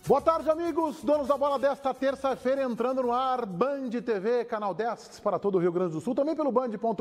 Boa tarde, amigos. Donos da bola desta terça-feira entrando no ar. Band TV, canal 10 para todo o Rio Grande do Sul. Também pelo band.com.br/RS.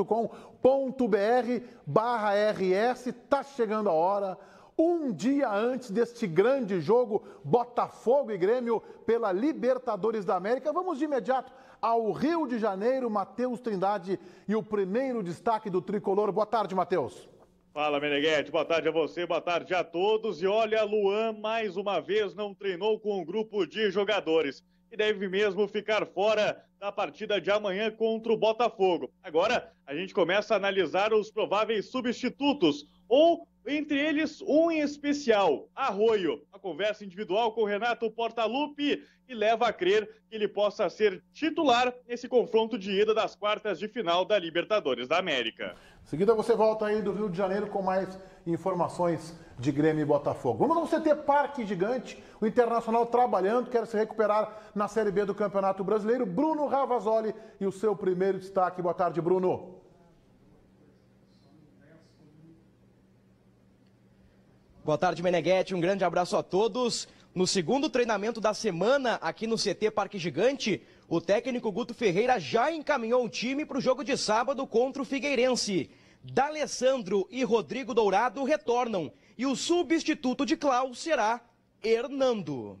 Tá chegando a hora. Um dia antes deste grande jogo, Botafogo e Grêmio pela Libertadores da América. Vamos de imediato ao Rio de Janeiro. Matheus Trindade e o primeiro destaque do Tricolor. Boa tarde, Matheus. Fala, Meneghete, boa tarde a você, boa tarde a todos. E olha, Luan mais uma vez não treinou com um grupo de jogadores e deve mesmo ficar fora da partida de amanhã contra o Botafogo. Agora a gente começa a analisar os prováveis substitutos, ou entre eles um em especial, Arroio. Uma conversa individual com o Renato Portaluppi e leva a crer que ele possa ser titular nesse confronto de ida das quartas de final da Libertadores da América. Em seguida você volta aí do Rio de Janeiro com mais informações de Grêmio e Botafogo. Vamos ao CT Parque Gigante, o Internacional trabalhando, quer se recuperar na Série B do Campeonato Brasileiro. Bruno Ravazoli e o seu primeiro destaque. Boa tarde, Bruno. Boa tarde, Meneghete. Um grande abraço a todos. No segundo treinamento da semana aqui no CT Parque Gigante, o técnico Guto Ferreira já encaminhou o time para o jogo de sábado contra o Figueirense. D'Alessandro e Rodrigo Dourado retornam e o substituto de Klaus será Hernando.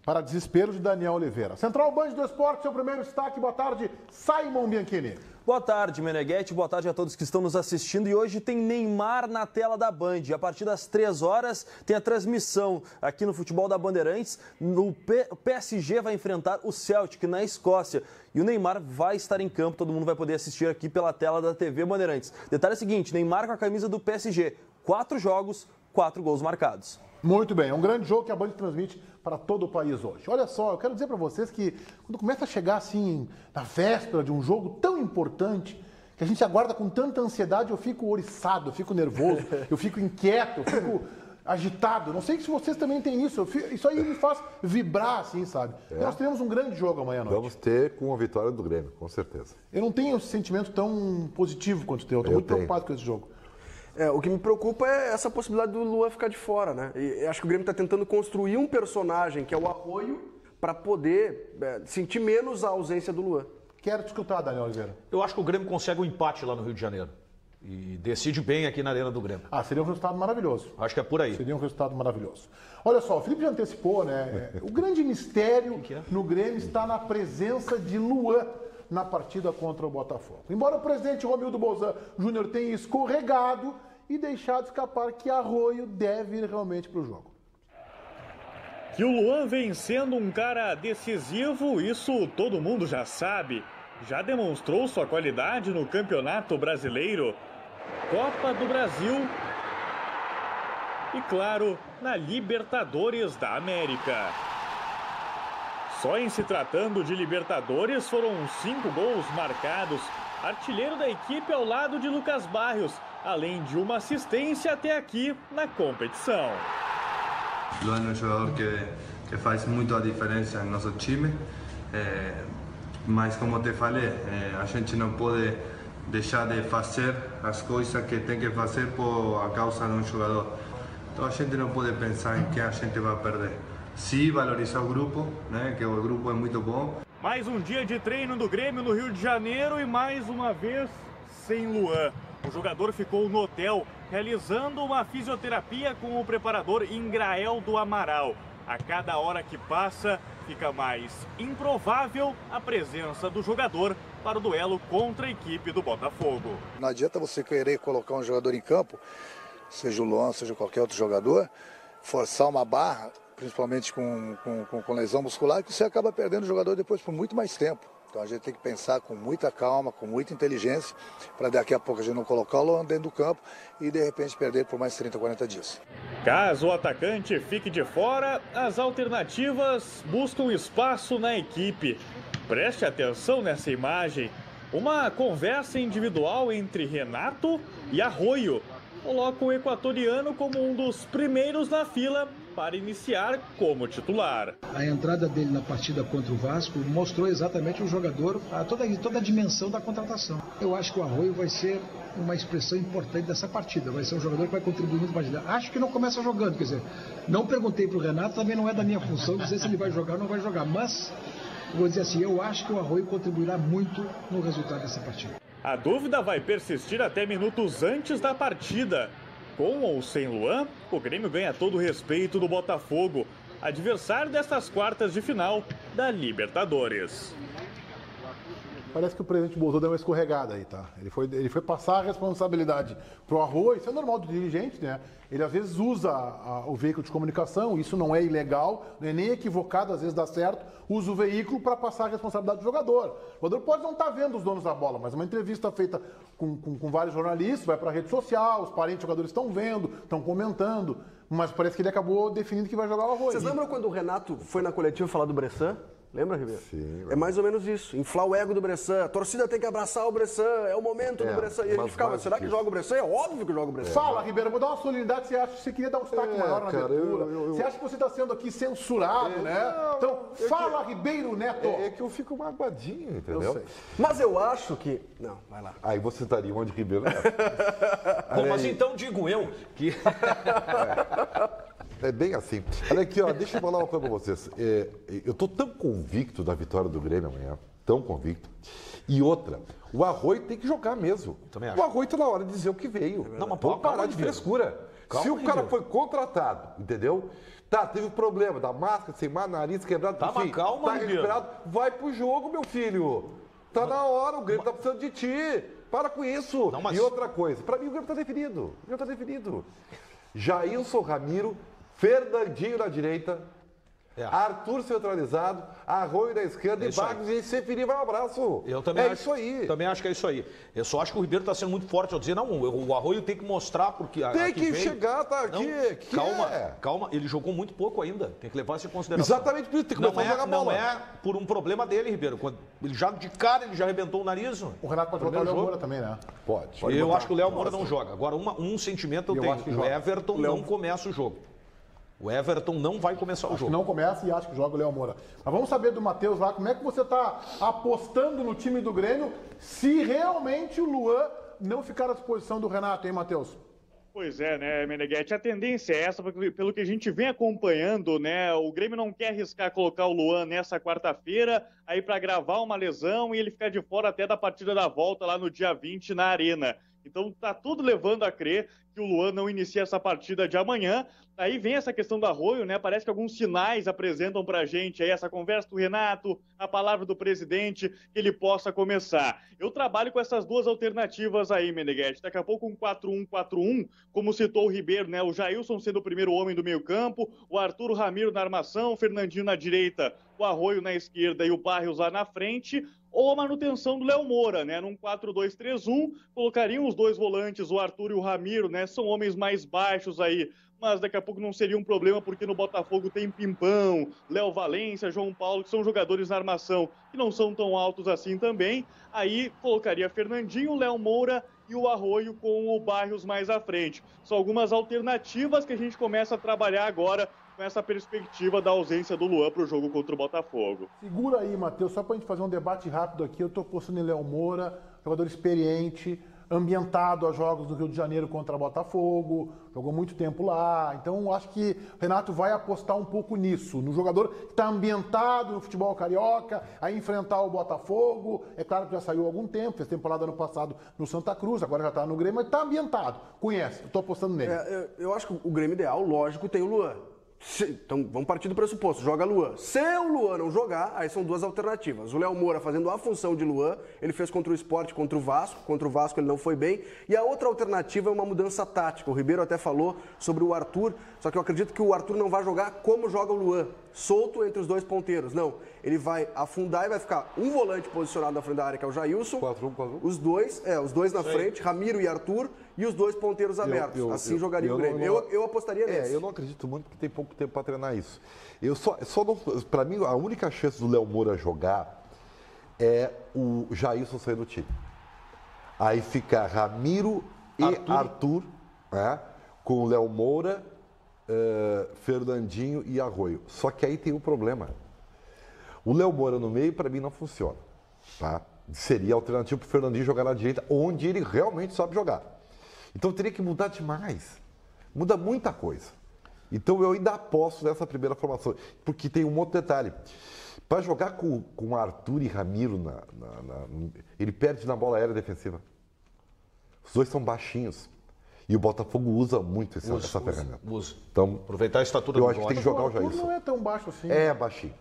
Para desespero de Daniel Oliveira. Central Band do Esporte, seu primeiro destaque. Boa tarde, Simon Bianchini. Boa tarde, Meneghete. Boa tarde a todos que estão nos assistindo. E hoje tem Neymar na tela da Band. A partir das 3 horas tem a transmissão aqui no Futebol da Bandeirantes. O PSG vai enfrentar o Celtic na Escócia. E o Neymar vai estar em campo. Todo mundo vai poder assistir aqui pela tela da TV Bandeirantes. Detalhe é o seguinte, Neymar com a camisa do PSG. 4 jogos, 4 gols marcados. Muito bem, é um grande jogo que a Band transmite para todo o país hoje. Olha só, eu quero dizer para vocês que quando começa a chegar assim, na véspera de um jogo tão importante, que a gente aguarda com tanta ansiedade, eu fico oriçado, eu fico nervoso, eu fico inquieto, eu fico agitado. Não sei se vocês também têm isso, isso aí me faz vibrar, assim, sabe? Nós teremos um grande jogo amanhã à noite. Vamos ter com a vitória do Grêmio, com certeza. Eu não tenho esse sentimento tão positivo quanto o teu, eu estou muito preocupado com esse jogo. O que me preocupa é essa possibilidade do Luan ficar de fora, né? E acho que o Grêmio está tentando construir um personagem, que é o Arroio, para poder sentir menos a ausência do Luan. Quero te escutar, Daniel Oliveira. Eu acho que o Grêmio consegue um empate lá no Rio de Janeiro. E decide bem aqui na Arena do Grêmio. Seria um resultado maravilhoso. Acho que é por aí. Seria um resultado maravilhoso. Olha só, o Felipe já antecipou, né? O grande mistério no Grêmio está na presença de Luan na partida contra o Botafogo. Embora o presidente Romildo Bolzan Júnior tenha escorregado e deixado escapar que Arroio deve ir realmente para o jogo. Que o Luan vem sendo um cara decisivo, isso todo mundo já sabe. Já demonstrou sua qualidade no Campeonato Brasileiro, Copa do Brasil e, claro, na Libertadores da América. Só em se tratando de Libertadores foram 5 gols marcados, artilheiro da equipe ao lado de Lucas Barrios, além de uma assistência até aqui na competição. Luan é um jogador que faz muito a diferença no nosso time, mas como te falei, a gente não pode deixar de fazer as coisas que tem que fazer por causa de um jogador. Então a gente não pode pensar em quem a gente vai perder. Sim, valorizar o grupo, né, que o grupo é muito bom. Mais um dia de treino do Grêmio no Rio de Janeiro e mais uma vez sem Luan. O jogador ficou no hotel realizando uma fisioterapia com o preparador Ingrael do Amaral. A cada hora que passa, fica mais improvável a presença do jogador para o duelo contra a equipe do Botafogo. Não adianta você querer colocar um jogador em campo, seja o Luan, seja qualquer outro jogador, forçar uma barra, principalmente com lesão muscular, que você acaba perdendo o jogador depois por muito mais tempo. Então a gente tem que pensar com muita calma, com muita inteligência, para daqui a pouco a gente não colocar o Luan dentro do campo e de repente perder por mais 30, 40 dias. Caso o atacante fique de fora, as alternativas buscam espaço na equipe. Preste atenção nessa imagem. Uma conversa individual entre Renato e Arroio coloca o equatoriano como um dos primeiros na fila para iniciar como titular. A entrada dele na partida contra o Vasco mostrou exatamente o jogador, toda a dimensão da contratação. Eu acho que o Arroio vai ser uma expressão importante dessa partida, vai ser um jogador que vai contribuir muito para a partida. Acho que não começa jogando, quer dizer, não perguntei para o Renato, também não é da minha função dizer se ele vai jogar ou não vai jogar, mas vou dizer assim, eu acho que o Arroio contribuirá muito no resultado dessa partida. A dúvida vai persistir até minutos antes da partida. Com ou sem Luan, o Grêmio ganha todo o respeito do Botafogo, adversário destas quartas de final da Libertadores. Parece que o presidente Bolsonaro deu uma escorregada aí, tá? Ele foi passar a responsabilidade pro Arroio, isso é normal do dirigente, né? Ele às vezes usa o veículo de comunicação, isso não é ilegal, não é nem equivocado, às vezes dá certo, usa o veículo para passar a responsabilidade do jogador. O jogador pode não estar vendo os donos da bola, mas uma entrevista feita com vários jornalistas, vai para a rede social, os parentes dos jogadores estão vendo, estão comentando, mas parece que ele acabou definindo que vai jogar o Arroio. Vocês lembram quando o Renato foi na coletiva falar do Bressan? Lembra, Ribeiro? Sim. É mais ou menos isso. Inflar o ego do Bressan. A torcida tem que abraçar o Bressan. É o momento do Bressan. E a gente ficava, será que joga o Bressan? É óbvio que joga o Bressan. Fala, Ribeiro, vou dar uma solenidade. Você acha que você queria dar um destaque maior na abertura? Você acha que você está sendo aqui censurado, né? Então, fala, Ribeiro Neto. É que eu fico magoadinho, entendeu? Eu sei. Mas eu acho que... Não, vai lá. Aí você estaria onde Ribeiro Neto. Bom, mas então digo eu que... É bem assim. Olha aqui, ó, deixa eu falar uma coisa pra vocês. Eu tô tão convicto da vitória do Grêmio amanhã, tão convicto. E outra, o Arroio tem que jogar mesmo. Também acho. O Arroio tá na hora de dizer o que veio. Não, mas vamos parar de frescura. Se o cara foi contratado, entendeu? Tá, teve problema da máscara, sem mar, nariz quebrado, enfim, calma, tá recuperado. Vai pro jogo, meu filho. Tá na hora, o Grêmio tá precisando de ti. Para com isso. Não, mas... E outra coisa, pra mim o Grêmio tá definido. O Grêmio tá definido. Jailson, Ramiro, Fernandinho na direita, Arthur centralizado, Arroio na esquerda e Bagos e Seferin vai um abraço. Eu também acho, isso aí. Também acho que é isso aí. Eu só acho que o Ribeiro está sendo muito forte ao dizer, não, o Arroio tem que mostrar porque... Tem que chegar, tá aqui. Não, calma, ele jogou muito pouco ainda. Tem que levar isso em consideração. Exatamente por isso, tem que começar a jogar bola. Não é por um problema dele, Ribeiro. Quando ele já de cara, ele já arrebentou o nariz. O Renato pode botar o Léo Moura também, né? Pode eu acho que o Léo Moura não joga. Agora, um sentimento eu tenho. O Everton não começa o jogo. O Everton não vai começar o jogo. Não começa e acho que joga o Léo Moura. Mas vamos saber do Matheus lá, como é que você está apostando no time do Grêmio se realmente o Luan não ficar à disposição do Renato, hein, Matheus? Pois é, né, Meneghetti? A tendência é essa, porque pelo que a gente vem acompanhando, né, o Grêmio não quer arriscar colocar o Luan nessa quarta-feira, aí para gravar uma lesão e ele ficar de fora até da partida da volta lá no dia 20 na Arena. Então tá tudo levando a crer que o Luan não inicia essa partida de amanhã. Aí vem essa questão do Arroio, né? Parece que alguns sinais apresentam pra gente aí essa conversa do Renato, a palavra do presidente, que ele possa começar. Eu trabalho com essas duas alternativas aí, Meneghetti. Daqui a pouco um 4-1-4-1, como citou o Ribeiro, né? O Jailson sendo o primeiro homem do meio-campo, o Arthur Ramiro na armação, o Fernandinho na direita, o Arroio na esquerda e o Barrios lá na frente. Ou a manutenção do Léo Moura, né? Num 4-2-3-1, colocariam os dois volantes, o Arthur e o Ramiro, né? São homens mais baixos aí, mas daqui a pouco não seria um problema, porque no Botafogo tem Pimpão, Léo Valência, João Paulo, que são jogadores na armação que não são tão altos assim também. Aí colocaria Fernandinho, Léo Moura e o Arroio com o Barrios mais à frente. São algumas alternativas que a gente começa a trabalhar agora com essa perspectiva da ausência do Luan para o jogo contra o Botafogo. Segura aí, Matheus, só para a gente fazer um debate rápido aqui. Eu estou apostando em Léo Moura, jogador experiente, ambientado a jogos do Rio de Janeiro contra o Botafogo, jogou muito tempo lá. Então, acho que o Renato vai apostar um pouco nisso, no jogador que está ambientado no futebol carioca, a enfrentar o Botafogo. É claro que já saiu há algum tempo, fez temporada ano passado no Santa Cruz, agora já está no Grêmio, mas está ambientado, conhece, estou apostando nele. Eu acho que o Grêmio ideal, lógico, tem o Luan. Então vamos partir do pressuposto, joga Luan. Se o Luan não jogar, aí são duas alternativas. O Léo Moura fazendo a função de Luan, ele fez contra o Sport, contra o Vasco ele não foi bem. E a outra alternativa é uma mudança tática. O Ribeiro até falou sobre o Arthur, só que eu acredito que o Arthur não vai jogar como joga o Luan, solto entre os dois ponteiros. Não, ele vai afundar e vai ficar um volante posicionado na frente da área, que é o Jailson. 4-1-4-1. Os dois na frente, Ramiro e Arthur, e os dois ponteiros abertos. Assim jogaria o Grêmio. Eu apostaria nesse. Eu não acredito muito porque tem pouco tempo para treinar isso. Para mim, a única chance do Léo Moura jogar é o Jailson sair do time. Aí fica Ramiro e Arthur, né, com o Léo Moura Fernandinho e Arroio. Só que aí tem um problema. O Léo Moura no meio, para mim, não funciona. Tá? Seria alternativo para o Fernandinho jogar na direita, onde ele realmente sabe jogar. Então teria que mudar demais. Muda muita coisa. Então eu ainda aposto nessa primeira formação. Porque tem um outro detalhe. Para jogar com Arthur e Ramiro, ele perde na bola aérea defensiva. Os dois são baixinhos. E o Botafogo usa muito essa ferramenta. Usa. Então, aproveitar a estatura eu do acho que tem que jogar o Jailson. Não é tão baixo assim. É baixinho.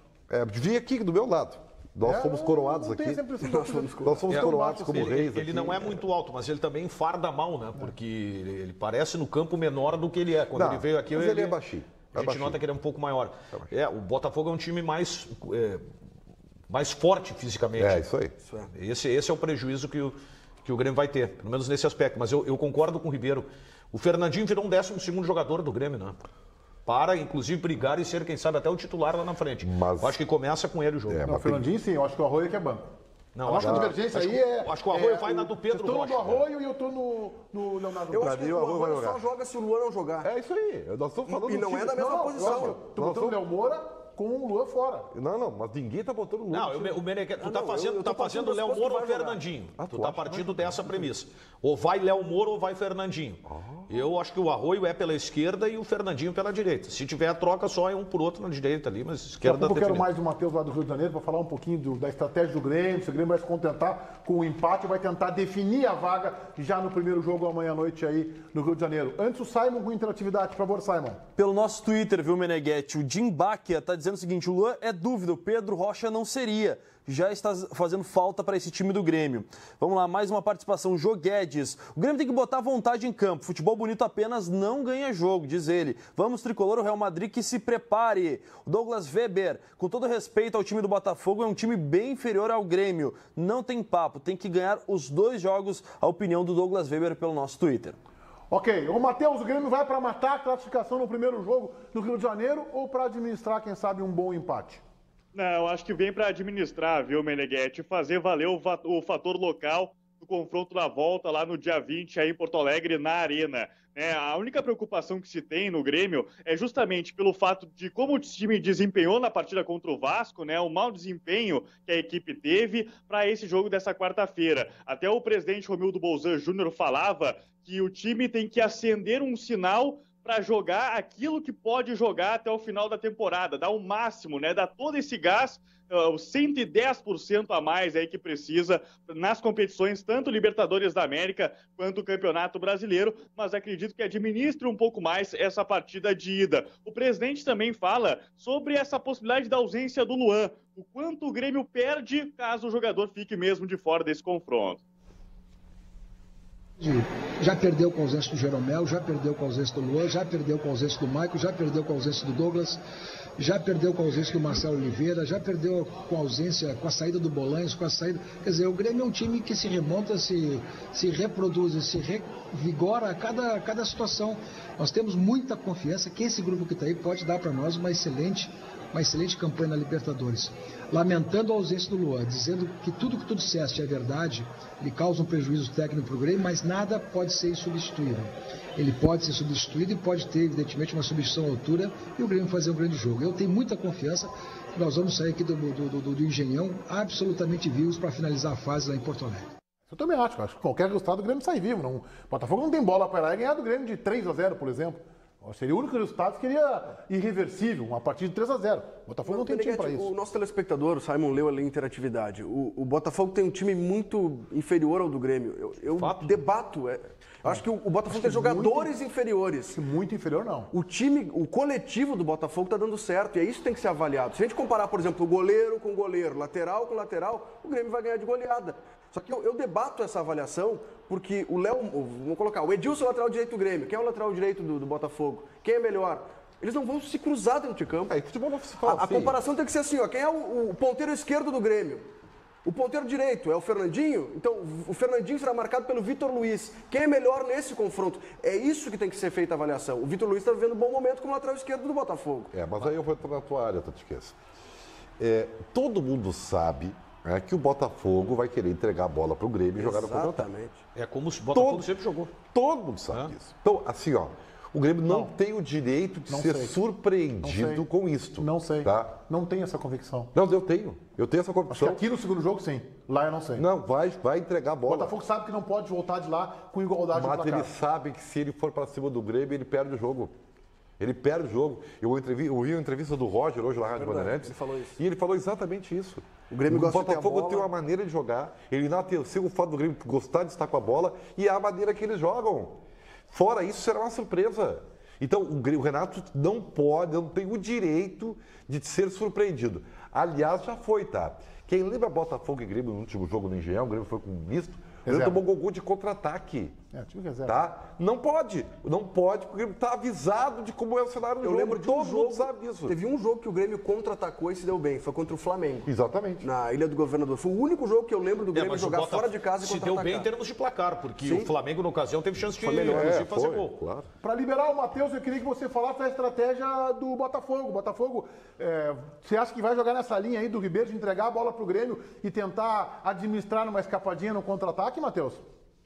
Vim aqui do meu lado. Nós fomos coroados aqui. Nós fomos coroados como reis aqui. Ele não é muito alto, mas ele também farda mal, né? Porque ele parece no campo menor do que ele é. Quando ele veio aqui, mas ele é baixinho. A gente nota que ele é um pouco maior. O Botafogo é um time mais forte fisicamente. É, isso aí. Esse é o prejuízo que o Grêmio vai ter, pelo menos nesse aspecto. Mas eu concordo com o Ribeiro. O Fernandinho virou um 12º jogador do Grêmio, né? Para, inclusive, brigar e ser, quem sabe, até o titular lá na frente. Mas... Eu acho que começa com ele o jogo. O Fernandinho, sim. Eu acho que o Arroio é que é banco. Não, a nossa divergência aí é... Acho que o Arroio vai na do Pedro Rocha. Eu estou no Arroio e eu estou no Leonardo. Eu acho que o Arroio só joga se o Luan não jogar. É isso aí. Nós estamos falando e não é da mesma posição. Estou botando o Léo Moura com o Luan fora. Não, mas ninguém tá botando o Luan. Não, o Meneghetti, tu tá fazendo o Léo Moura ou Fernandinho. Tu tá partindo dessa premissa. Ou vai Léo Moura ou vai Fernandinho. Eu acho que o Arroio é pela esquerda e o Fernandinho pela direita. Se tiver a troca, só é um por outro na direita ali, mas esquerda... Eu quero mais do Matheus lá do Rio de Janeiro para falar um pouquinho da estratégia do Grêmio. Se o Grêmio vai se contentar com o empate, vai tentar definir a vaga já no primeiro jogo amanhã à noite aí no Rio de Janeiro. Antes o Simon com interatividade, por favor, Simon. Pelo nosso Twitter, viu, Meneghetti? O Jim Bakia tá dizendo o seguinte: o Luan é dúvida, o Pedro Rocha não seria. Já está fazendo falta para esse time do Grêmio. Vamos lá, mais uma participação. Jô Guedes. O Grêmio tem que botar vontade em campo. Futebol bonito apenas não ganha jogo, diz ele. Vamos, tricolor, o Real Madrid que se prepare. O Douglas Weber, com todo respeito ao time do Botafogo, é um time bem inferior ao Grêmio. Não tem papo, tem que ganhar os 2 jogos. A opinião do Douglas Weber pelo nosso Twitter. Ok. Ô, Matheus, o Grêmio vai para matar a classificação no primeiro jogo no Rio de Janeiro ou para administrar, quem sabe, um bom empate? Não, acho que vem para administrar, viu, Meneghetti? Fazer valer o fator local do confronto da volta lá no dia 20 aí em Porto Alegre, na Arena. A única preocupação que se tem no Grêmio é justamente pelo fato de como o time desempenhou na partida contra o Vasco, o mau desempenho que a equipe teve para esse jogo dessa quarta-feira. Até o presidente Romildo Bolzan Júnior falava que o time tem que acender um sinal para jogar aquilo que pode jogar até o final da temporada, dar o máximo, dar todo esse gás, os 110% a mais aí que precisa nas competições, tanto Libertadores da América quanto o Campeonato Brasileiro, mas acredito que administre um pouco mais essa partida de ida. O presidente também fala sobre essa possibilidade da ausência do Luan, o quanto o Grêmio perde caso o jogador fique mesmo de fora desse confronto. Já perdeu com a ausência do Jeromel, já perdeu com a ausência do Luan, já perdeu com a ausência do Maicon, já perdeu com a ausência do Douglas, já perdeu com a ausência do Marcelo Oliveira, já perdeu com a ausência, com a saída do Bolanhos, com a saída... Quer dizer, o Grêmio é um time que se remonta, se reproduz, se revigora a cada situação. Nós temos muita confiança que esse grupo que está aí pode dar para nós uma excelente campanha na Libertadores. Lamentando a ausência do Luan, dizendo que tudo que tu disseste é verdade, ele causa um prejuízo técnico para o Grêmio, mas nada pode ser substituível. Ele pode ser substituído e pode ter, evidentemente, uma substituição à altura e o Grêmio fazer um grande jogo. Eu tenho muita confiança que nós vamos sair aqui do Engenhão absolutamente vivos para finalizar a fase lá em Porto Alegre. Eu também acho que qualquer resultado do Grêmio sai vivo. O Botafogo não tem bola para lá e ganhar do Grêmio de 3-0, por exemplo. Seria o único resultado que seria irreversível, uma partida de 3-0. O Botafogo não tem time para isso. O nosso telespectador, o Simon, leu ali a interatividade. O Botafogo tem um time muito inferior ao do Grêmio. Eu debato. Acho que o Botafogo tem jogadores inferiores. Muito inferior, não. O coletivo do Botafogo está dando certo e é isso que tem que ser avaliado. Se a gente comparar, por exemplo, o goleiro com goleiro, lateral com lateral, o Grêmio vai ganhar de goleada. Só que eu debato essa avaliação porque vamos colocar, o Edilson é o lateral direito do Grêmio. Quem é o lateral direito do Botafogo? Quem é melhor? Eles não vão se cruzar dentro de campo. Futebol não se fala a comparação tem que ser assim, quem é o ponteiro esquerdo do Grêmio? O ponteiro direito é o Fernandinho? Então, o Fernandinho será marcado pelo Vitor Luiz. Quem é melhor nesse confronto? É isso que tem que ser feita a avaliação. O Vitor Luiz está vivendo um bom momento como lateral esquerdo do Botafogo. Mas aí eu vou entrar na tua área, Tatiquez. Todo mundo sabe que o Botafogo vai querer entregar a bola para o Grêmio e jogar no contra-ataque. É como o Botafogo sempre jogou. Todo mundo sabe disso. Então, assim, O Grêmio não tem o direito de ser surpreendido com isto. Não sei. Tá? Não tenho essa convicção. Não, eu tenho. Eu tenho essa convicção. Acho que aqui no segundo jogo, sim. Lá eu não sei. Não, vai entregar a bola. O Botafogo sabe que não pode voltar de lá com igualdade no placar. Mas ele sabe que se ele for para cima do Grêmio, ele perde o jogo. Ele perde o jogo. Eu ouvi a entrevista do Roger hoje na Rádio Bandeirantes. Ele falou isso. E ele falou exatamente isso. O Grêmio gosta de ter a Botafogo bola. tem uma maneira de jogar. Ele enalteceu o fato do Grêmio gostar de estar com a bola e a maneira que eles jogam. Fora isso, será uma surpresa. Então, o Renato não tem o direito de ser surpreendido. Aliás, já foi, tá? Quem lembra Botafogo e Grêmio no último jogo no Engenhão, o Grêmio foi com um misto, o Grêmio tomou gol de contra-ataque. Time reserva. Tá? Não pode, porque o Grêmio está avisado de como é o cenário do jogo. Eu lembro de todo um jogo, mundo sabe disso. Teve um jogo que o Grêmio contra-atacou e se deu bem, foi contra o Flamengo. Exatamente. Na Ilha do Governador. Foi o único jogo que eu lembro do Grêmio jogar fora de casa e se contra-atacar. deu bem em termos de placar, porque Sim. o Flamengo, na ocasião, teve chance de fazer gol. Claro. Para liberar o Matheus, eu queria que você falasse da estratégia do Botafogo. O Botafogo, você acha que vai jogar nessa linha aí do Ribeiro de entregar a bola para o Grêmio e tentar administrar numa escapadinha no contra-ataque, Matheus?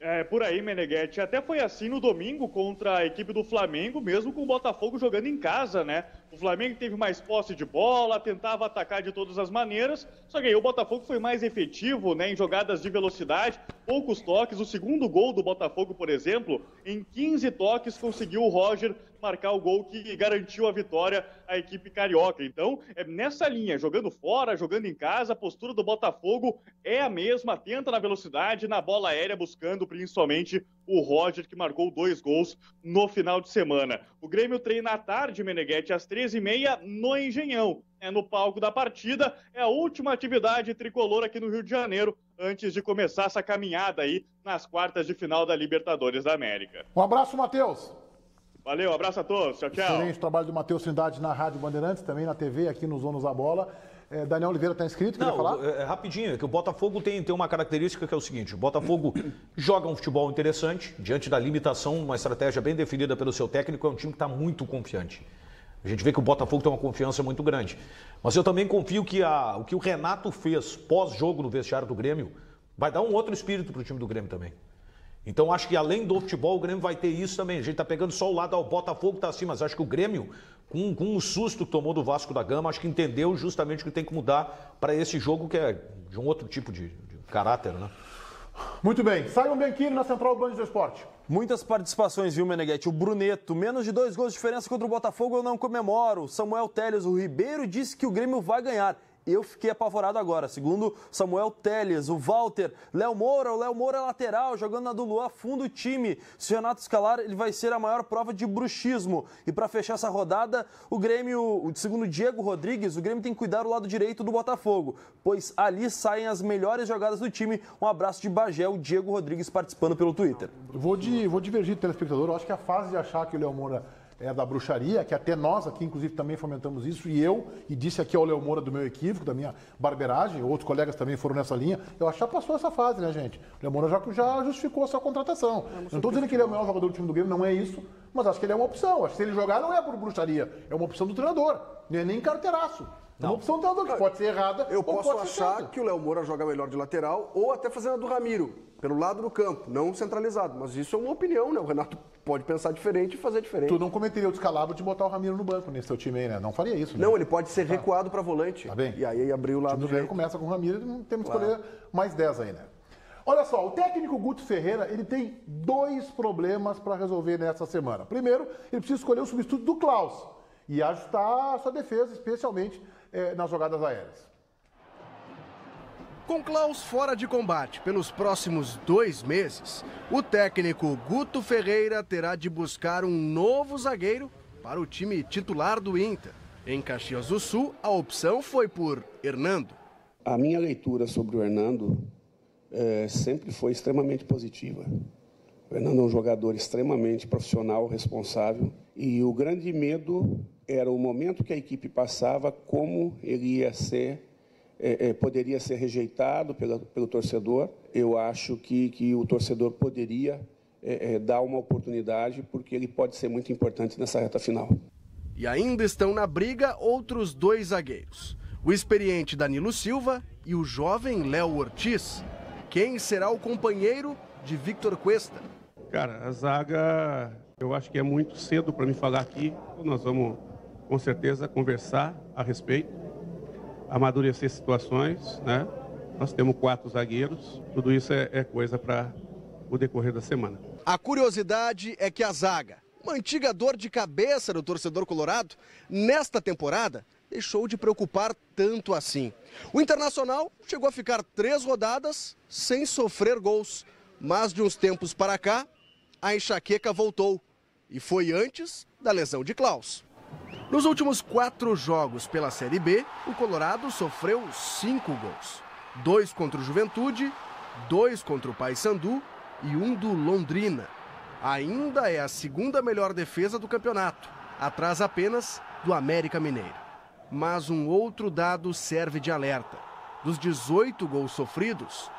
É, por aí, Meneghetti. Até foi assim no domingo contra a equipe do Flamengo, mesmo com o Botafogo jogando em casa, né? O Flamengo teve mais posse de bola, tentava atacar de todas as maneiras, só que aí o Botafogo foi mais efetivo, né, em jogadas de velocidade, poucos toques. O segundo gol do Botafogo, por exemplo, em 15 toques conseguiu o Roger marcar o gol que garantiu a vitória à equipe carioca. Então, nessa linha, jogando fora, jogando em casa, a postura do Botafogo é a mesma, tenta na velocidade, na bola aérea, buscando principalmente o Roger, que marcou 2 gols no final de semana. O Grêmio treina à tarde, Meneghetti, às 13h30 no Engenhão. No palco da partida, é a última atividade tricolor aqui no Rio de Janeiro, antes de começar essa caminhada aí nas quartas de final da Libertadores da América. Um abraço, Matheus. Valeu, um abraço a todos, tchau, tchau. Excelente trabalho do Matheus Trindade na Rádio Bandeirantes, também na TV, aqui nos Donos da Bola. Daniel Oliveira está inscrito, queria falar? Rapidinho, é que o Botafogo tem uma característica que é o seguinte: o Botafogo joga um futebol interessante, diante da limitação, uma estratégia bem definida pelo seu técnico, é um time que está muito confiante. A gente vê que o Botafogo tem uma confiança muito grande. Mas eu também confio que o que o Renato fez pós-jogo no vestiário do Grêmio vai dar um outro espírito para o time do Grêmio também. Então acho que além do futebol, o Grêmio vai ter isso também. A gente está pegando só o lado, o Botafogo está assim, mas acho que o Grêmio, com o susto que tomou do Vasco da Gama, acho que entendeu justamente o que tem que mudar para esse jogo, que é de um outro tipo de caráter, né? Muito bem. Simon Bianchini na Central Band do Esporte. Muitas participações, viu, Meneghetti? O Bruneto, menos de 2 gols de diferença contra o Botafogo, eu não comemoro. Samuel Telles, o Ribeiro disse que o Grêmio vai ganhar. Eu fiquei apavorado agora. Segundo Samuel Telles, o Walter, o Léo Moura é lateral, jogando na do Luan, fundo o time. Se o Renato escalar, ele vai ser a maior prova de bruxismo. E para fechar essa rodada, o Grêmio, segundo Diego Rodrigues, o Grêmio tem que cuidar do lado direito do Botafogo, pois ali saem as melhores jogadas do time. Um abraço de Bagé, o Diego Rodrigues participando pelo Twitter. Vou divergir do telespectador. Eu acho que a fase de achar que o Léo Moura é da bruxaria, que até nós aqui, inclusive, também fomentamos isso, e disse aqui ao Léo Moura do meu equívoco, da minha barbeiragem, outros colegas também foram nessa linha, eu acho que já passou essa fase, né, gente? O Léo Moura já justificou a sua contratação. Eu não estou dizendo que ele é o melhor jogador do time do Grêmio, não é isso, mas acho que ele é uma opção. Acho que se ele jogar não é por bruxaria, é uma opção do treinador, não é nem carteiraço. É uma opção do treinador, que pode ser errada. Eu posso achar que o Léo Moura joga melhor de lateral ou até fazendo a do Ramiro, pelo lado do campo, não centralizado. Mas isso é uma opinião, né? O Renato pode pensar diferente e fazer diferente. Tu não cometeria o descalabro de botar o Ramiro no banco nesse teu time aí, né? Não faria isso, né? Não, ele pode ser recuado para volante. Tá bem. E aí abrir o lado do Grêmio começa com o Ramiro e não temos que escolher mais 10 aí, né? Olha só, o técnico Guto Ferreira, ele tem 2 problemas para resolver nessa semana. Primeiro, ele precisa escolher o substituto do Klaus e ajustar a sua defesa, especialmente nas jogadas aéreas. Com Klaus fora de combate pelos próximos 2 meses, o técnico Guto Ferreira terá de buscar um novo zagueiro para o time titular do Inter. Em Caxias do Sul, a opção foi por Hernando. A minha leitura sobre o Hernando sempre foi extremamente positiva. O Hernando é um jogador extremamente profissional, responsável, e o grande medo era o momento que a equipe passava, como ele ia ser, poderia ser rejeitado pelo torcedor. Eu acho que o torcedor poderia dar uma oportunidade, porque ele pode ser muito importante nessa reta final. E ainda estão na briga outros 2 zagueiros, o experiente Danilo Silva e o jovem Léo Ortiz. Quem será o companheiro de Victor Cuesta? Cara, a zaga Eu acho que é muito cedo para me falar aqui. Nós vamos, com certeza, conversar a respeito, amadurecer situações, né? Nós temos 4 zagueiros, tudo isso é coisa para o decorrer da semana. A curiosidade é que a zaga, uma antiga dor de cabeça do torcedor colorado, nesta temporada deixou de preocupar tanto assim. O Internacional chegou a ficar 3 rodadas sem sofrer gols, mas de uns tempos para cá, a enxaqueca voltou e foi antes da lesão de Klaus. Nos últimos 4 jogos pela Série B, o Colorado sofreu 5 gols. 2 contra o Juventude, 2 contra o Paysandu e 1 do Londrina. Ainda é a 2ª melhor defesa do campeonato, atrás apenas do América Mineiro. Mas um outro dado serve de alerta. Dos 18 gols sofridos,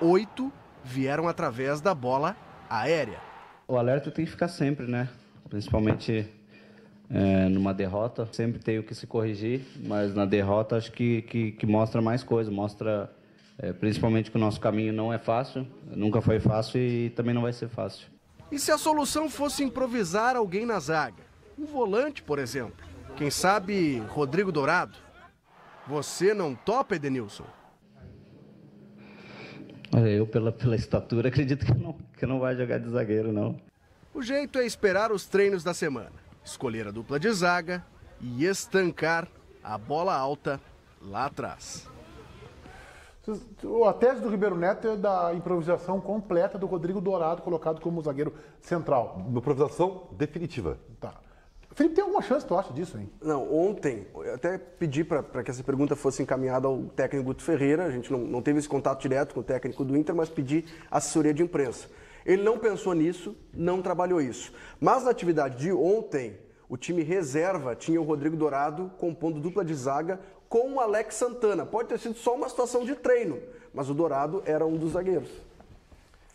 8 vieram através da bola aérea. O alerta tem que ficar sempre, né? Principalmente numa derrota, sempre tem o que se corrigir, mas na derrota acho que mostra mais coisa, mostra principalmente que o nosso caminho não é fácil, nunca foi fácil e também não vai ser fácil. E se a solução fosse improvisar alguém na zaga? Um volante, por exemplo. Quem sabe Rodrigo Dourado? Você não topa, Edenilson? Eu, pela estatura, acredito que não vai jogar de zagueiro, não. O jeito é esperar os treinos da semana, escolher a dupla de zaga e estancar a bola alta lá atrás. A tese do Ribeiro Neto é da improvisação completa do Rodrigo Dourado, colocado como zagueiro central. Uma improvisação definitiva. Tá. Felipe, tem alguma chance, tu acha disso, hein? Não, ontem, eu até pedi para que essa pergunta fosse encaminhada ao técnico Guto Ferreira, a gente não teve esse contato direto com o técnico do Inter, mas pedi assessoria de imprensa. Ele não pensou nisso, não trabalhou isso. Mas na atividade de ontem, o time reserva tinha o Rodrigo Dourado compondo dupla de zaga com o Alex Santana. Pode ter sido só uma situação de treino, mas o Dourado era um dos zagueiros.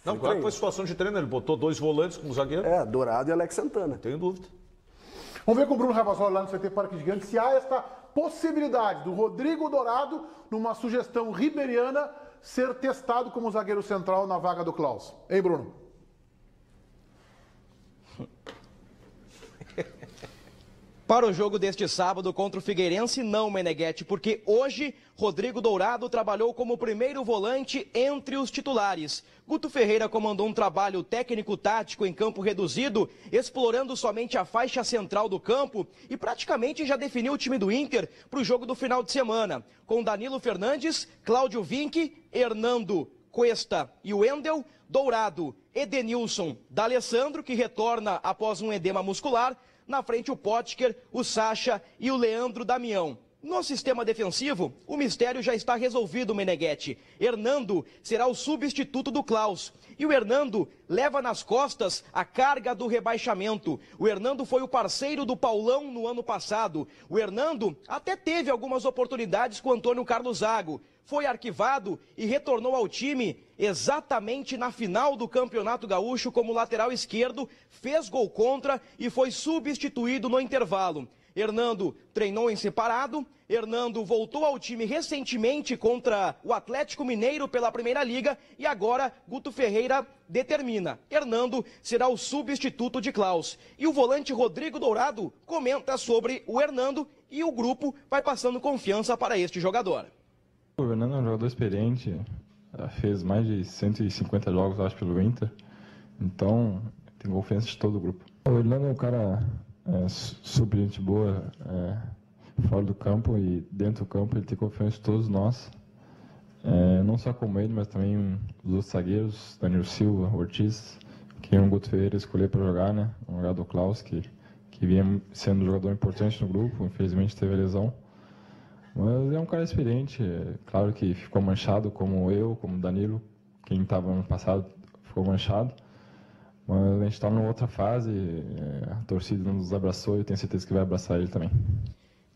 Não, claro que foi situação de treino, ele botou 2 volantes como zagueiro. Dourado e Alex Santana. Não tenho dúvida. Vamos ver com o Bruno Ravasoli lá no CT Parque Gigante se há esta possibilidade do Rodrigo Dourado, numa sugestão ribeiriana, ser testado como zagueiro central na vaga do Klaus. Hein, Bruno? Para o jogo deste sábado contra o Figueirense, não, Meneghetti, porque hoje Rodrigo Dourado trabalhou como primeiro volante entre os titulares. Guto Ferreira comandou um trabalho técnico-tático em campo reduzido, explorando somente a faixa central do campo e praticamente já definiu o time do Inter para o jogo do final de semana, com Danilo Fernandes, Cláudio Vinck, Hernando, Cuesta e Wendel, Dourado, Edenilson, D'Alessandro, que retorna após um edema muscular, na frente o Potker, o Sacha e o Leandro Damião. No sistema defensivo, o mistério já está resolvido, Meneghetti. Hernando será o substituto do Klaus. E o Hernando leva nas costas a carga do rebaixamento. O Hernando foi o parceiro do Paulão no ano passado. O Hernando até teve algumas oportunidades com o Antônio Carlos Zago. Foi arquivado e retornou ao time exatamente na final do Campeonato Gaúcho como lateral esquerdo, fez gol contra e foi substituído no intervalo. Hernando treinou em separado, Hernando voltou ao time recentemente contra o Atlético Mineiro pela Primeira Liga e agora Guto Ferreira determina. Hernando será o substituto de Klaus. E o volante Rodrigo Dourado comenta sobre o Hernando e o grupo vai passando confiança para este jogador. O Hernando é um jogador experiente, fez mais de 150 jogos, acho, pelo Inter, então tem confiança de todo o grupo. O Hernando é um cara super gente boa, fora do campo e dentro do campo ele tem confiança de todos nós, não só como ele, mas também os outros zagueiros, Danilo Silva, Ortiz, que o Guto Ferreira escolheu para jogar, né? Um jogador Klaus, que vinha sendo um jogador importante no grupo, infelizmente teve a lesão. Mas é um cara experiente, claro que ficou manchado como eu, como Danilo, quem estava ano passado ficou manchado. Mas a gente está numa outra fase, a torcida nos abraçou e eu tenho certeza que vai abraçar ele também.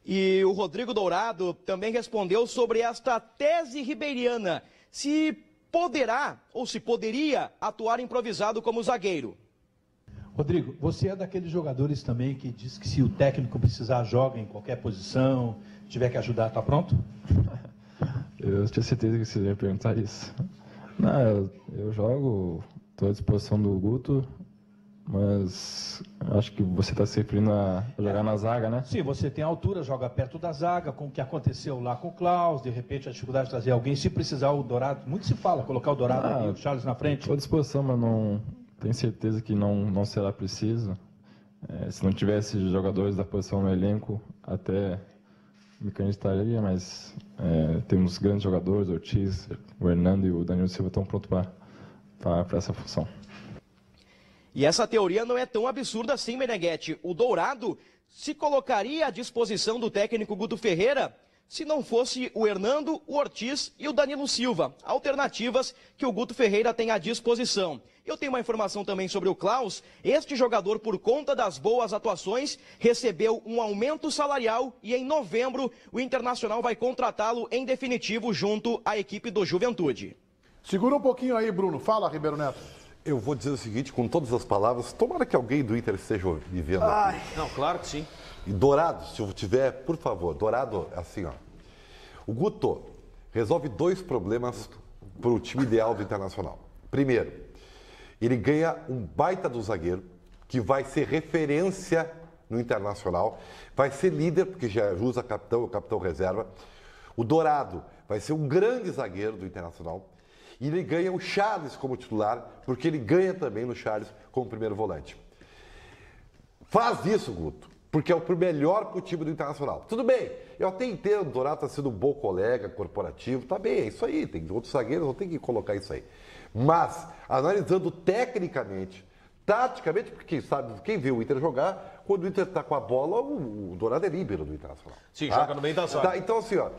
E o Rodrigo Dourado também respondeu sobre esta tese ribeiriana, se poderá ou se poderia atuar improvisado como zagueiro. Rodrigo, você é daqueles jogadores também que diz que se o técnico precisar joga em qualquer posição, tiver que ajudar, tá pronto? Eu tinha certeza que você ia perguntar isso. Não, eu jogo, estou à disposição do Guto mas acho que você está se referindo a jogar na zaga, né? Sim, você tem altura, joga perto da zaga, com o que aconteceu lá com o Klaus, de repente a dificuldade de trazer alguém, se precisar o Dourado, muito se fala, colocar o Dourado ali, o Charles na frente. Estou à disposição, mas não tenho certeza que não será preciso. Se não tivesse jogadores da posição no elenco, até me candidaria, mas temos grandes jogadores, o Ortiz, o Hernando e o Danilo Silva estão prontos para essa função. E essa teoria não é tão absurda assim, Meneghetti. O Dourado se colocaria à disposição do técnico Guto Ferreira se não fosse o Hernando, o Ortiz e o Danilo Silva. Alternativas que o Guto Ferreira tem à disposição. Eu tenho uma informação também sobre o Klaus. Este jogador, por conta das boas atuações, recebeu um aumento salarial e em novembro o Internacional vai contratá-lo em definitivo junto à equipe do Juventude. Segura um pouquinho aí, Bruno. Fala, Ribeiro Neto. Eu vou dizer o seguinte, com todas as palavras, tomara que alguém do Inter esteja me vendo aqui. Não, claro que sim. E Dourado, se eu tiver, por favor, Dourado, assim, ó. O Guto resolve 2 problemas para o time ideal do Internacional. Primeiro, ele ganha um baita do zagueiro, que vai ser referência no Internacional, vai ser líder, porque já usa o capitão reserva. O Dourado vai ser um grande zagueiro do Internacional. E ele ganha o Charles como titular, porque ele ganha também no Charles como primeiro volante. Faz isso, Guto, porque é o melhor para o time do Internacional. Tudo bem, eu até entendo, o Dourado está sendo um bom colega corporativo, tá bem, é isso aí, tem outros zagueiros, não tem que colocar isso aí. Mas, analisando tecnicamente, taticamente, porque quem vê o Inter jogar, quando o Inter está com a bola, o Dourado é líbero do Internacional. Sim, joga no meio da zaga. Tá, então, assim, ó.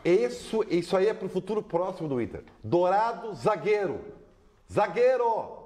Isso aí é para o futuro próximo do Inter. Dourado, zagueiro. Zagueiro!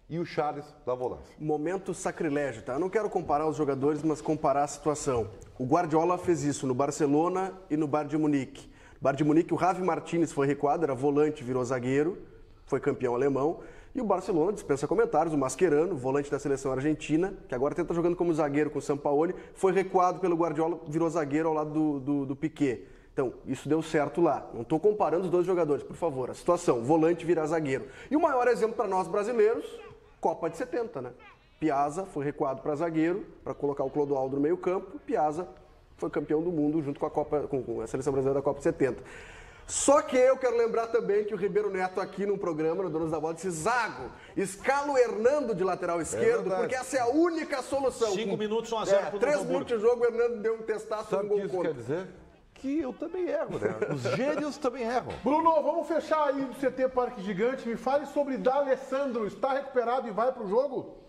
E o Charles da volância. Momento sacrilégio, tá? Eu não quero comparar os jogadores, mas comparar a situação. O Guardiola fez isso no Barcelona e no Bayern de Munique. No Bayern de Munique, o Javi Martínez foi recuado, era volante, virou zagueiro, foi campeão alemão. E o Barcelona, dispensa comentários, o Mascherano, volante da seleção argentina, que agora tenta jogando como zagueiro com o Sampaoli, foi recuado pelo Guardiola, virou zagueiro ao lado do Piquet. Então, isso deu certo lá. Não estou comparando os 2 jogadores, por favor. A situação, volante virar zagueiro. E o maior exemplo para nós brasileiros, Copa de 70, né? Piazza foi recuado para zagueiro, para colocar o Clodoaldo no meio campo. Piazza foi campeão do mundo junto com a seleção brasileira da Copa de 70. Só que eu quero lembrar também que o Ribeiro Neto aqui num programa, no Donos da Bola, disse: Zago, escala o Hernando de lateral esquerdo, porque essa é a única solução. 5 minutos, 1-0 pro 3 minutos de jogo, o Hernando deu um testaço, um gol contra. Quer dizer? Que eu também erro, né? Os gênios também erram. Bruno, vamos fechar aí do CT Parque Gigante. Me fale sobre D'Alessandro. Está recuperado e vai para o jogo?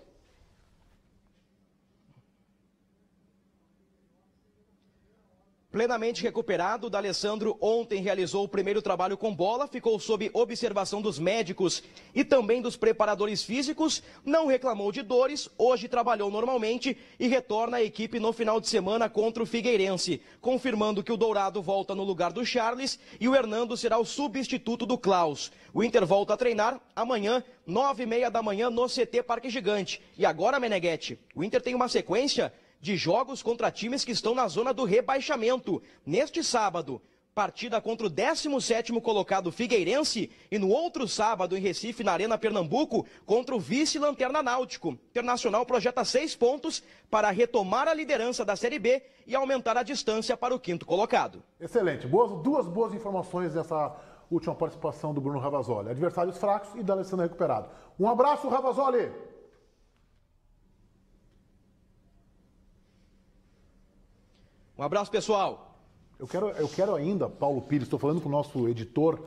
Plenamente recuperado, D'Alessandro ontem realizou o primeiro trabalho com bola, ficou sob observação dos médicos e também dos preparadores físicos, não reclamou de dores, hoje trabalhou normalmente e retorna à equipe no final de semana contra o Figueirense, confirmando que o Dourado volta no lugar do Charles e o Hernando será o substituto do Klaus. O Inter volta a treinar amanhã, 9h30 da manhã, no CT Parque Gigante. E agora, Meneghetti, o Inter tem uma sequência de jogos contra times que estão na zona do rebaixamento. Neste sábado, partida contra o 17º colocado Figueirense e no outro sábado em Recife, na Arena Pernambuco, contra o vice-lanterna Náutico. Internacional projeta 6 pontos para retomar a liderança da Série B e aumentar a distância para o 5º colocado. Excelente. Duas boas informações dessa última participação do Bruno Ravazoli. Adversários fracos e D'Alessandro recuperado. Um abraço, Ravazoli! Um abraço, pessoal. Eu quero ainda, Paulo Pires, estou falando com o nosso editor,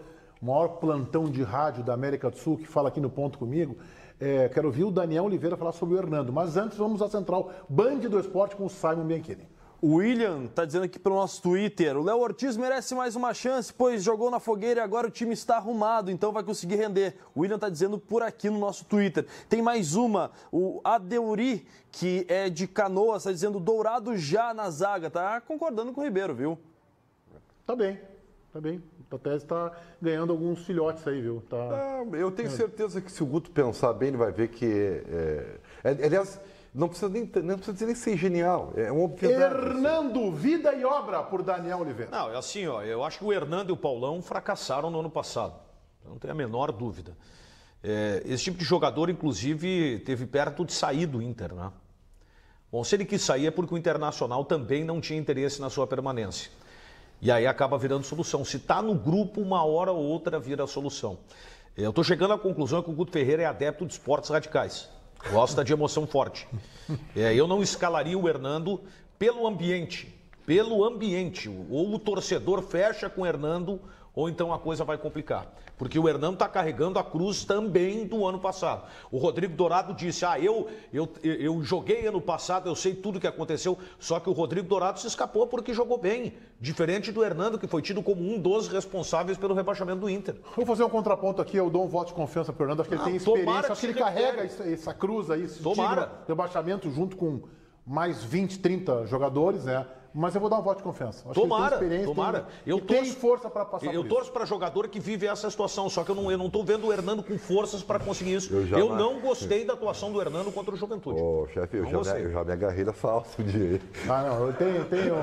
o maior plantão de rádio da América do Sul, que fala aqui no Ponto comigo. Quero ouvir o Daniel Oliveira falar sobre o Hernando. Mas antes vamos à central Band do Esporte com o Simon Bianchini. O William está dizendo aqui pelo nosso Twitter: o Léo Ortiz merece mais uma chance, pois jogou na fogueira e agora o time está arrumado, então vai conseguir render. O William está dizendo por aqui no nosso Twitter. Tem mais uma, o Adeuri, que é de Canoas, está dizendo Dourado já na zaga. Tá concordando com o Ribeiro, viu? Tá bem. A tese está ganhando alguns filhotes aí, viu? Eu tenho certeza que se o Guto pensar bem, ele vai ver que... aliás... Não precisa nem ser genial, é uma obviedade. Hernando, vida e obra, por Daniel Oliveira. Não, é assim, ó, eu acho que o Hernando e o Paulão fracassaram no ano passado, não tenho a menor dúvida. Esse tipo de jogador, inclusive, teve perto de sair do Inter, né? Bom, se ele quis sair é porque o Internacional também não tinha interesse na sua permanência. E aí acaba virando solução. Se está no grupo, uma hora ou outra vira solução. Eu estou chegando à conclusão que o Guto Ferreira é adepto de esportes radicais. Gosta de emoção forte. Eu não escalaria o Hernando pelo ambiente. Ou o torcedor fecha com o Hernando, ou então a coisa vai complicar. Porque o Hernando está carregando a cruz também do ano passado. O Rodrigo Dourado disse, eu joguei ano passado, eu sei tudo o que aconteceu, só que o Rodrigo Dourado se escapou porque jogou bem. Diferente do Hernando, que foi tido como um dos responsáveis pelo rebaixamento do Inter. Vou fazer um contraponto aqui, eu dou um voto de confiança para o Hernando, acho que ele tem experiência, acho que ele carrega essa cruz aí, esse rebaixamento junto com mais 20, 30 jogadores, né? Mas eu vou dar um voto de confiança. Acho Tomara. Tem força para passar por isso. Eu torço para jogador que vive essa situação, só que eu não estou vendo o Hernando com forças para conseguir isso. Eu não gostei da atuação do Hernando contra o Juventude. Ô, chefe, eu já me agarrei nessa alça um dia aí. Não, eu tenho.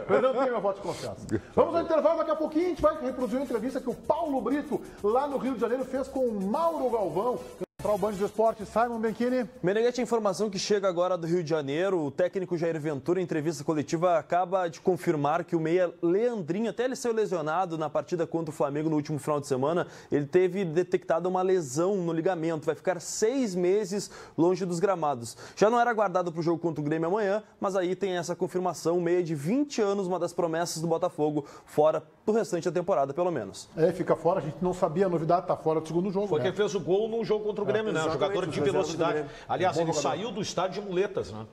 O Hernando tem meu voto de confiança. Vamos ao intervalo, daqui a pouquinho a gente vai reproduzir uma entrevista que o Paulo Brito, lá no Rio de Janeiro, fez com o Mauro Galvão. Para o Band do Esporte, Simon Benchini. Meneghete, a informação que chega agora do Rio de Janeiro, o técnico Jair Ventura, em entrevista coletiva, acaba de confirmar que o meia Leandrinho, até ele saiu lesionado na partida contra o Flamengo no último final de semana, ele teve detectada uma lesão no ligamento, vai ficar 6 meses longe dos gramados. Já não era aguardado para o jogo contra o Grêmio amanhã, mas aí tem essa confirmação, meia de 20 anos, uma das promessas do Botafogo, fora do restante da temporada, pelo menos. Fica fora, a gente não sabia a novidade, tá fora do segundo jogo. Foi quem fez o gol no jogo contra o Grêmio, né? Jogador de velocidade. Aliás, ele saiu do estádio de muletas, né?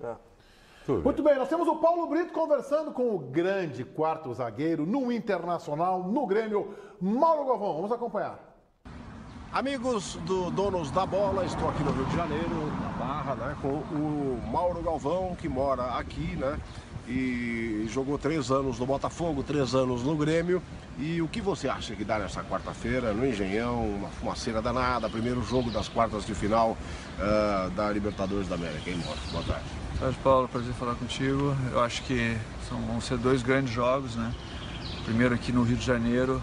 Muito bem, nós temos o Paulo Brito conversando com o grande quarto zagueiro no Internacional, no Grêmio, Mauro Galvão. Vamos acompanhar. Amigos do Donos da Bola, estou aqui no Rio de Janeiro, na Barra, né? Com o Mauro Galvão, que mora aqui, né? E jogou 3 anos no Botafogo, 3 anos no Grêmio. E o que você acha que dá nessa quarta-feira no Engenhão, uma fumaceira danada, primeiro jogo das quartas de final da Libertadores da América, hein, Mauro? Boa tarde. Boa tarde, Paulo, prazer falar contigo. Eu acho que vão ser 2 grandes jogos, né? Primeiro aqui no Rio de Janeiro.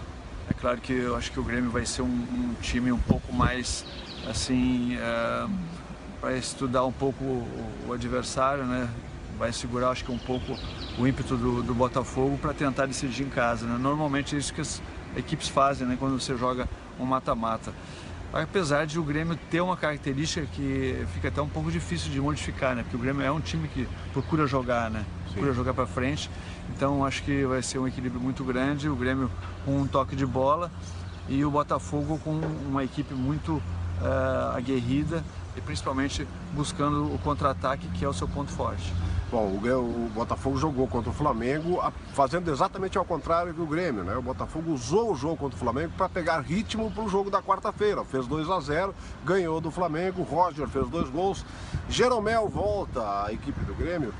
É claro que eu acho que o Grêmio vai ser um time um pouco mais, assim, para estudar um pouco o adversário, né? Vai segurar, acho que um pouco o ímpeto do Botafogo para tentar decidir em casa, né? Normalmente é isso que as equipes fazem, né? Quando você joga um mata-mata. Apesar de o Grêmio ter uma característica que fica até um pouco difícil de modificar, né? Porque o Grêmio é um time que procura jogar, né? Procura jogar para frente. Então acho que vai ser um equilíbrio muito grande. O Grêmio com um toque de bola e o Botafogo com uma equipe muito aguerrida e principalmente buscando o contra-ataque, que é o seu ponto forte. Bom, o Botafogo jogou contra o Flamengo fazendo exatamente ao contrário do Grêmio, né? O Botafogo usou o jogo contra o Flamengo para pegar ritmo para o jogo da quarta-feira. Fez 2-0, ganhou do Flamengo, Roger fez 2 gols. Jeromel volta à equipe do Grêmio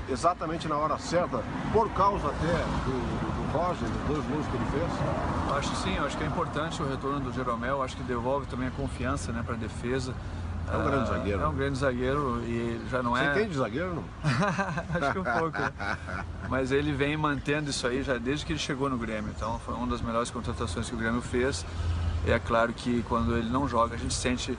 exatamente na hora certa, por causa até do Roger, dos 2 gols que ele fez. Acho que sim, acho que é importante o retorno do Jeromel, acho que devolve também a confiança, né, para a defesa. É um grande zagueiro. É um grande zagueiro e já não é... Você entende de zagueiro, não? Acho que um pouco. Mas ele vem mantendo isso aí já desde que ele chegou no Grêmio. Então foi uma das melhores contratações que o Grêmio fez. E é claro que quando ele não joga a gente sente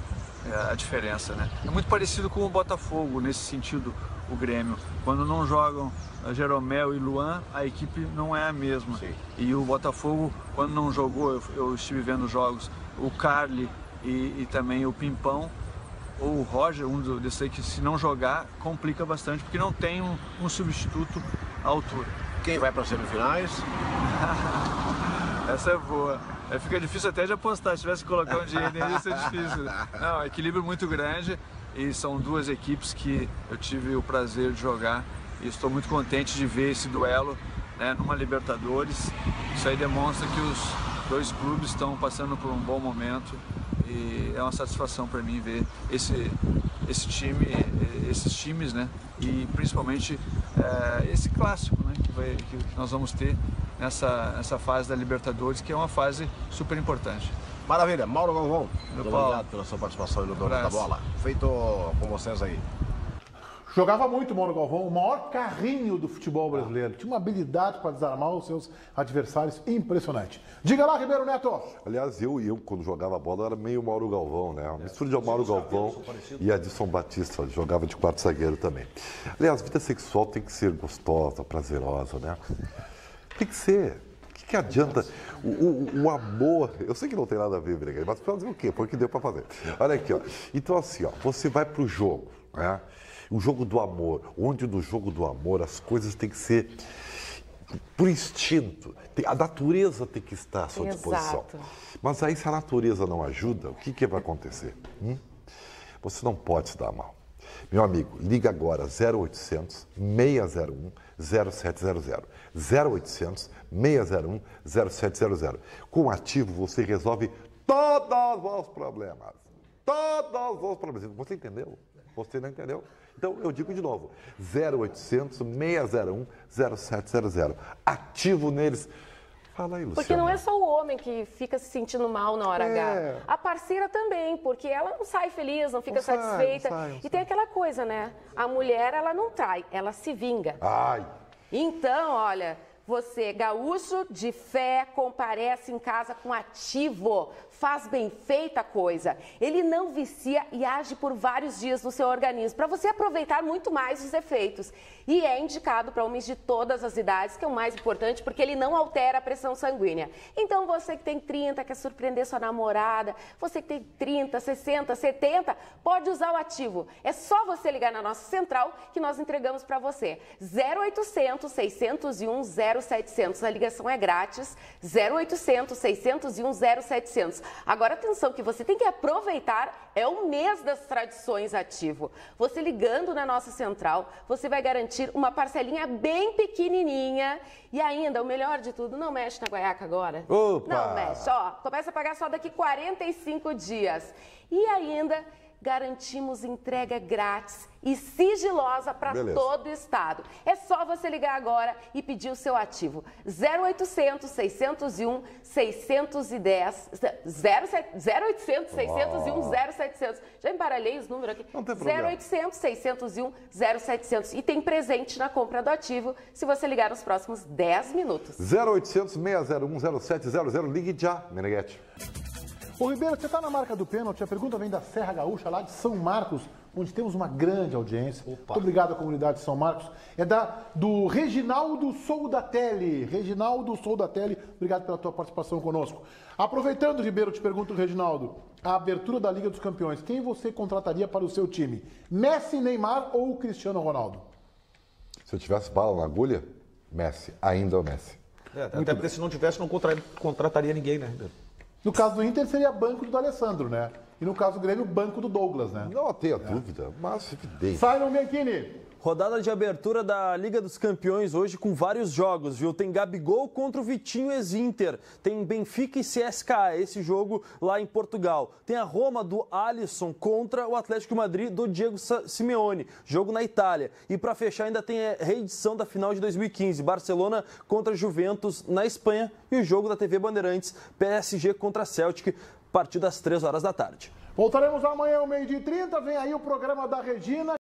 a diferença, né? É muito parecido com o Botafogo nesse sentido, o Grêmio. Quando não jogam Jeromel e Luan, a equipe não é a mesma. Sim. E o Botafogo, quando não jogou, eu estive vendo jogos, o Carly e também o Pimpão, ou o Roger, um desses aí que se não jogar, complica bastante, porque não tem um substituto à altura. Quem vai para as semifinais? Essa é boa. Fica difícil até de apostar, se tivesse que colocar um dinheiro nisso, ia ser difícil. Não, equilíbrio muito grande e são 2 equipes que eu tive o prazer de jogar e estou muito contente de ver esse duelo, né, numa Libertadores. Isso aí demonstra que os 2 clubes estão passando por um bom momento. E é uma satisfação para mim ver esses times, né? E principalmente esse clássico, né? Que nós vamos ter nessa fase da Libertadores, que é uma fase super importante. Maravilha, Mauro Galvão, muito obrigado pela sua participação aí no Dono da Bola. Feito com vocês aí. Jogava muito o Mauro Galvão, o maior carrinho do futebol brasileiro. Tinha uma habilidade para desarmar os seus adversários impressionante. Diga lá, Ribeiro Neto. Aliás, eu quando jogava bola, era meio Mauro Galvão, né? Uma mistura de Mauro Galvão e Adilson Batista. Jogava de quarto zagueiro também. Aliás, a vida sexual tem que ser gostosa, prazerosa, né? Tem que ser. O que adianta? O amor, eu sei que não tem nada a ver, Breguet, mas fazer o quê? Foi o que deu para fazer. Olha aqui, ó. Então assim, ó, você vai pro jogo, né? O jogo do amor, onde no jogo do amor as coisas têm que ser por instinto. A natureza tem que estar à sua disposição. Mas aí se a natureza não ajuda, o que vai acontecer? Você não pode se dar mal. Meu amigo, liga agora 0800 601 0700. 0800 601 0700. Com o Ativo você resolve todos os problemas. Todos os problemas. Você entendeu? Você não entendeu? Então eu digo de novo, 0800 601 0700. Ativo neles. Fala aí, Luciana. Porque não é só o homem que fica se sentindo mal na hora H. A parceira também, porque ela não sai feliz, não fica satisfeita. E tem aquela coisa, né? A mulher, ela não trai, ela se vinga. Ai. Então, olha, você, gaúcho de fé, comparece em casa com Ativo. Faz bem feita a coisa. Ele não vicia e age por vários dias no seu organismo, para você aproveitar muito mais os efeitos. E é indicado para homens de todas as idades, que é o mais importante, porque ele não altera a pressão sanguínea. Então, você que tem 30, quer surpreender sua namorada, você que tem 30, 60, 70, pode usar o Ativo. É só você ligar na nossa central que nós entregamos para você. 0800 601 0700. A ligação é grátis. 0800 601 0700. Agora, atenção, que você tem que aproveitar, é o mês das tradições Ativo. Você ligando na nossa central, você vai garantir uma parcelinha bem pequenininha e ainda, o melhor de tudo, não mexe na guaiaca agora. Opa! Não mexe, ó, começa a pagar só daqui 45 dias. E ainda garantimos entrega grátis e sigilosa para todo o estado. É só você ligar agora e pedir o seu Ativo. 0800 601 610 0800 601 0700. Já embaralhei os números aqui. Não tem problema. 0800 601 0700. E tem presente na compra do Ativo se você ligar nos próximos 10 minutos. 0800 601 0700. Ligue já, Meneghetti. Ô Ribeiro, você está na marca do pênalti, a pergunta vem da Serra Gaúcha, lá de São Marcos, onde temos uma grande audiência. Muito obrigado à comunidade de São Marcos. É do Reginaldo Soldatelli. Reginaldo Soldatelli, obrigado pela tua participação conosco. Aproveitando, Ribeiro, te pergunto, Reginaldo, a abertura da Liga dos Campeões, quem você contrataria para o seu time? Messi, Neymar ou Cristiano Ronaldo? Se eu tivesse bala na agulha, Messi, ainda o Messi. Até porque se não tivesse, não contrataria ninguém, né, Ribeiro? No caso do Inter, seria banco do Alessandro, né? E no caso do Grêmio, banco do Douglas, né? Não tenha dúvida, mas evidente. Simon Bianchini. Rodada de abertura da Liga dos Campeões hoje com vários jogos, viu? Tem Gabigol contra o Vitinho ex-Inter. Tem Benfica e CSKA, esse jogo lá em Portugal. Tem a Roma do Alisson contra o Atlético de Madrid do Diego Simeone, jogo na Itália. E para fechar ainda tem a reedição da final de 2015, Barcelona contra Juventus na Espanha e o jogo da TV Bandeirantes, PSG contra Celtic, a partir das 3 horas da tarde. Voltaremos amanhã ao 12h30, vem aí o programa da Regina.